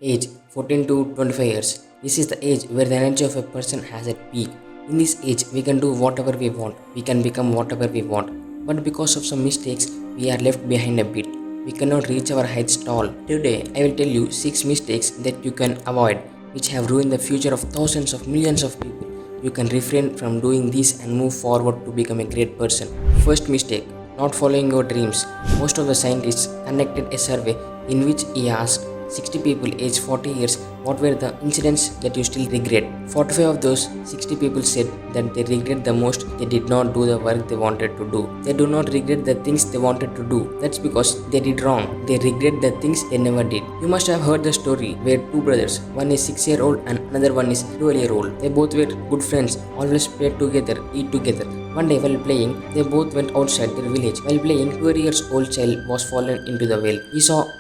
Age 14 to 25 years. This is the age where the energy of a person has a peak. In this age, we can do whatever we want, we can become whatever we want. But because of some mistakes, we are left behind a bit. We cannot reach our heights tall. Today, I will tell you 6 mistakes that you can avoid, which have ruined the future of thousands of millions of people. You can refrain from doing this and move forward to become a great person. First mistake, not following your dreams. Most of the scientists conducted a survey in which he asked 60 people aged 40 years what were the incidents that you still regret. 45 of those 60 people said that they regret the most they did not do the work they wanted to do. They do not regret the things they wanted to do. That's because they did wrong. They regret the things they never did. You must have heard the story where two brothers, one is 6-year-old and another one is 12-year-old. They both were good friends, always played together, eat together. One day while playing, they both went outside their village. While playing, 12-year-old child was fallen into the well.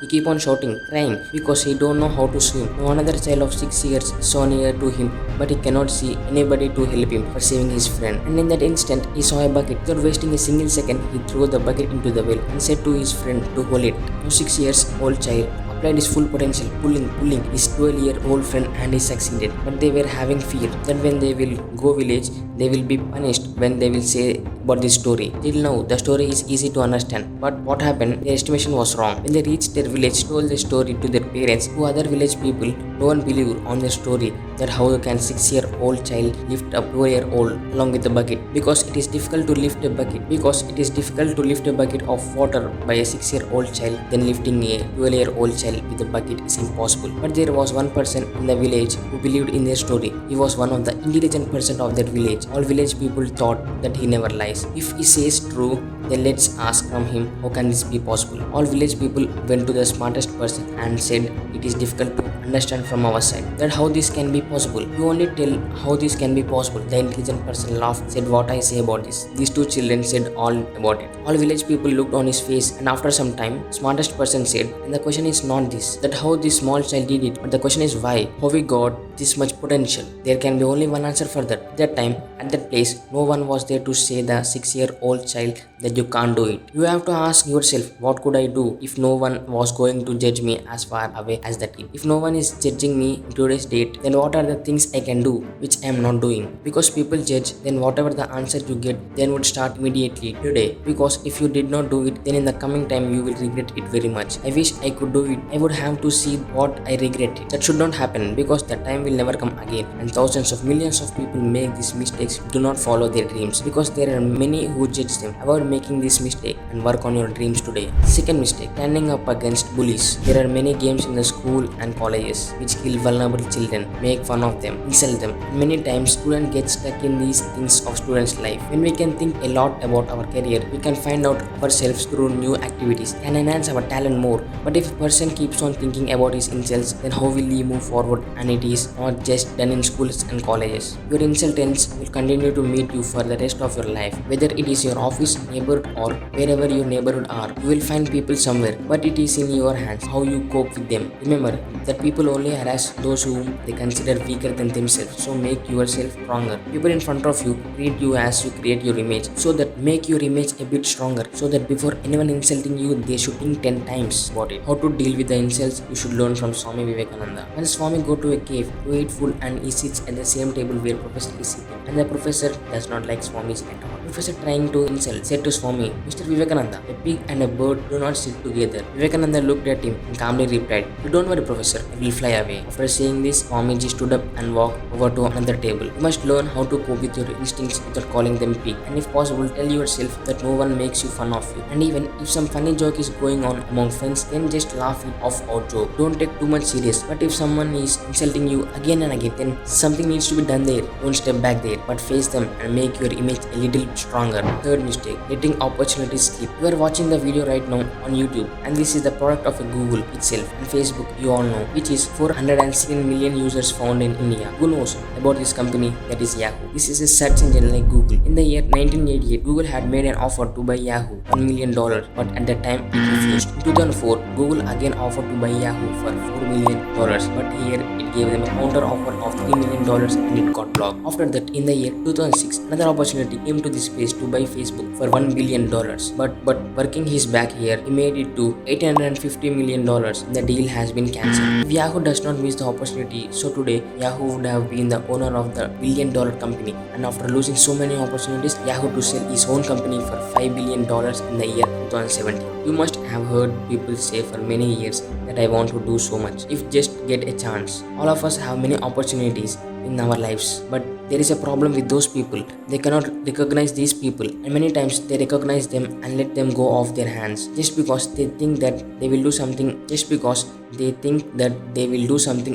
He keep on shouting, crying because he don't know how to swim. Now another child of 6 years saw near to him, but he cannot see anybody to help him for saving his friend. And in that instant, he saw a bucket. Without wasting a single second, he threw the bucket into the well and said to his friend to hold it. Now 6-year-old child applied his full potential, pulling his 12-year-old friend, and he succeeded. But they were having fear that when they will go village, they will be punished when they will say about this story. Till now, the story is easy to understand. But what happened? Their estimation was wrong. When they reached their village, told the story to their parents, who other village people don't believe on the story that how can 6-year-old child lift up 12-year-old along with the bucket, because it is difficult to lift a bucket. Because it is difficult to lift a bucket of water by a 6-year-old child than lifting a 12-year-old child with a bucket is impossible. But there was one person in the village who believed in their story. He was one of the intelligent person of that village. All village people thought that he never lies. If he says true, then let's ask from him how can this be possible. All village people went to the smartest person and said it is difficult to understand from our side that how this can be possible. You only tell how this can be possible. The intelligent person laughed, said what I say about this. These two children said all about it. All village people looked on his face, and after some time, smartest person said, and the question is not this, that how this small child did it, but the question is why, how we got this much potential. There can be only one answer for that. At that time, at that place, no one was there to say the 6-year-old child that you can't do it. You have to ask yourself, what could I do if no one was going to judge me as far away as that kid? If no one is judging me in today's date, then what are the things I can do which I am not doing? Because people judge, then whatever the answer you get, then would start immediately today. Because if you did not do it, then in the coming time you will regret it very much. I wish I could do it. I would have to see what I regretted. That should not happen, because that time will never come again. And thousands of millions of people make these mistakes, do not follow their dreams, because there are many who judge them. Avoid making this mistake and work on your dreams today. Second mistake, standing up against bullies. There are many games in the school and colleges which kill vulnerable children, make fun of them, insult them. Many times students get stuck in these things of students' life. When we can think a lot about our career, we can find out ourselves through new activities and enhance our talent more. But if a person keeps on thinking about his insults, then how will he move forward? And it is not just done in schools and colleges. Your insultants will continue to meet you for the rest of your life. Whether it is your office, neighborhood, or wherever your neighborhood are, you will find people somewhere, but it is in your hands how you cope with them. Remember that people only harass those whom they consider weaker than themselves, so make yourself stronger. People in front of you treat you as you create your image, so that make your image a bit stronger, so that before anyone insulting you, they should think 10 times about it. How to deal with the insults, you should learn from Swami Vivekananda. When Swami go to a cave to eat food, and he sits at the same table where professor is sitting, and the professor does not like Swami's at all. Professor, trying to insult, said to Swami, Mr. Vivekananda, a pig and a bird do not sit together. Vivekananda looked at him and calmly replied, you don't worry, professor, I will fly away. After saying this, Swamiji stood up and walked over to another table. You must learn how to cope with your instincts without calling them pig, and if possible, tell yourself that no one makes you fun of you. And even if some funny joke is going on among friends, then just laugh it off or joke. Don't take too much serious. But if someone is insulting you again and again, then something needs to be done there. Don't step back there, but face them and make your image a little stronger. Third mistake, letting opportunities slip. You are watching the video right now on YouTube, and this is the product of a Google itself, and Facebook you all know, which is 416 million users found in India. Who knows about this company, that is Yahoo? This is a search engine like Google. In the year 1988, Google had made an offer to buy Yahoo $1 million, but at that time it refused. In 2004, Google again offered to buy Yahoo for $4 million, but here it gave them a counter offer of $3 million and it got blocked. After that, in the year 2006, another opportunity came to this his face to buy Facebook for $1 billion. But working his back here, he made it to $850 million. The deal has been cancelled. If Yahoo does not miss the opportunity, so today Yahoo would have been the owner of the billion-dollar company. And after losing so many opportunities, Yahoo to sell his own company for $5 billion in the year 2017. You must have heard people say for many years that I want to do so much if just get a chance. All of us have many opportunities in our lives, but there is a problem with those people. They cannot recognize these people, and many times they recognize them and let them go off their hands just because they think that they will do something,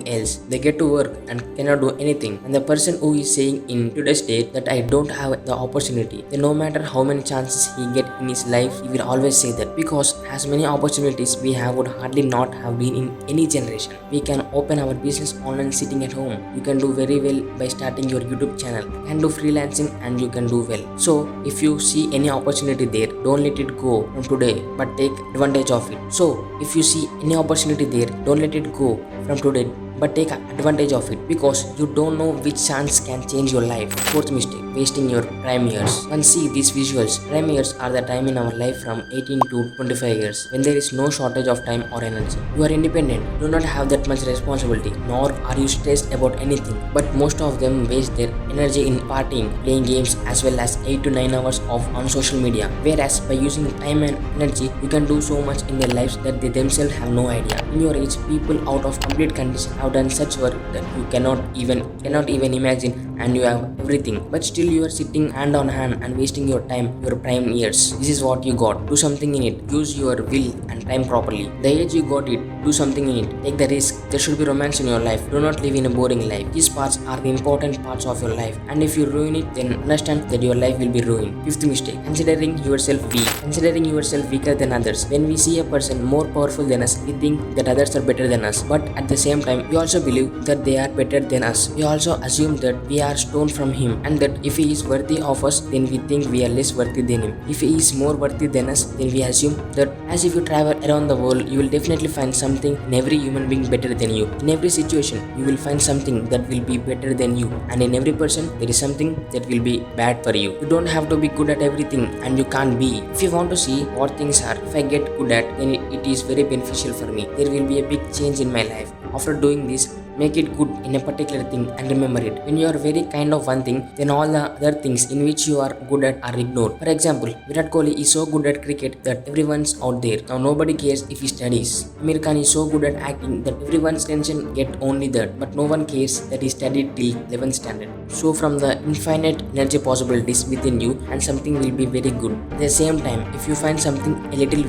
else. They get to work and cannot do anything. And the person who is saying in today's date that I don't have the opportunity, then no matter how many chances he get in his life, he will always say that, because as many opportunities we have would hardly not have been in any generation. We can open our business online sitting at home. You can do very well by starting your YouTube channel. You can do freelancing and you can do well. So if you see any opportunity there, don't let it go from today, but take advantage of it. So if you see any opportunity there, don't let it go from today, but take advantage of it, because you don't know which chance can change your life. Fourth mistake, wasting your prime years. Once see these visuals. Prime years are the time in our life from 18 to 25 years when there is no shortage of time or energy. You are independent, do not have that much responsibility, nor are you stressed about anything. But most of them waste their energy in partying, playing games, as well as 8 to 9 hours on social media. Whereas by using time and energy, you can do so much in their lives that they themselves have no idea. In your age, people out of complete condition have done such work that you cannot even imagine, and you have everything, but still you are sitting hand on hand and wasting your time, your prime years. This is what you got. Do something in it. Use your will and time properly. The age you got it, do something in it. Take the risk. There should be romance in your life. Do not live in a boring life. These parts are the important parts of your life, and if you ruin it, then understand that your life will be ruined. Fifth mistake, considering yourself weak. Considering yourself weaker than others. When we see a person more powerful than us, we think that others are better than us, but at the same time we also believe that they are better than us. We also assume that we are stone from him, and that if he is worthy of us, then we think we are less worthy than him. If he is more worthy than us, then we assume that, as if you travel around the world, you will definitely find something in every human being better than you. In every situation, you will find something that will be better than you, and in every person, there is something that will be bad for you. You don't have to be good at everything, and you can't be. If you want to see what things are, if I get good at, then it is very beneficial for me. There will be a big change in my life. After doing this, make it good in a particular thing and remember it. When you are very kind of one thing, then all the other things in which you are good at are ignored. For example, Virat Kohli is so good at cricket that everyone's out there. Now nobody cares if he studies. Amir Khan is so good at acting that everyone's attention get only that, but no one cares that he studied till 11th standard. So from the infinite energy possibilities within you, and something will be very good. At the same time, if you find something a little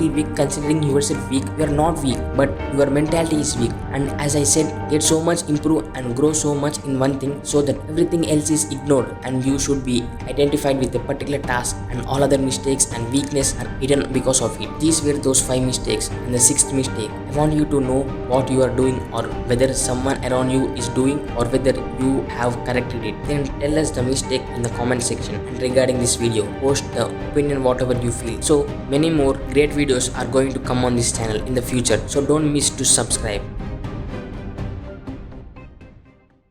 weak, considering yourself weak, you are not weak, but your mentality is weak. And as I said, get so much improve and grow so much in one thing, so that everything else is ignored, and you should be identified with a particular task, and all other mistakes and weakness are hidden because of it. These were those 5 mistakes. And the 6th mistake, I want you to know what you are doing, or whether someone around you is doing, or whether you have corrected it. Then tell us the mistake in the comment section. And regarding this video, post the opinion whatever you feel. So many more great videos are going to come on this channel in the future, so don't miss to subscribe.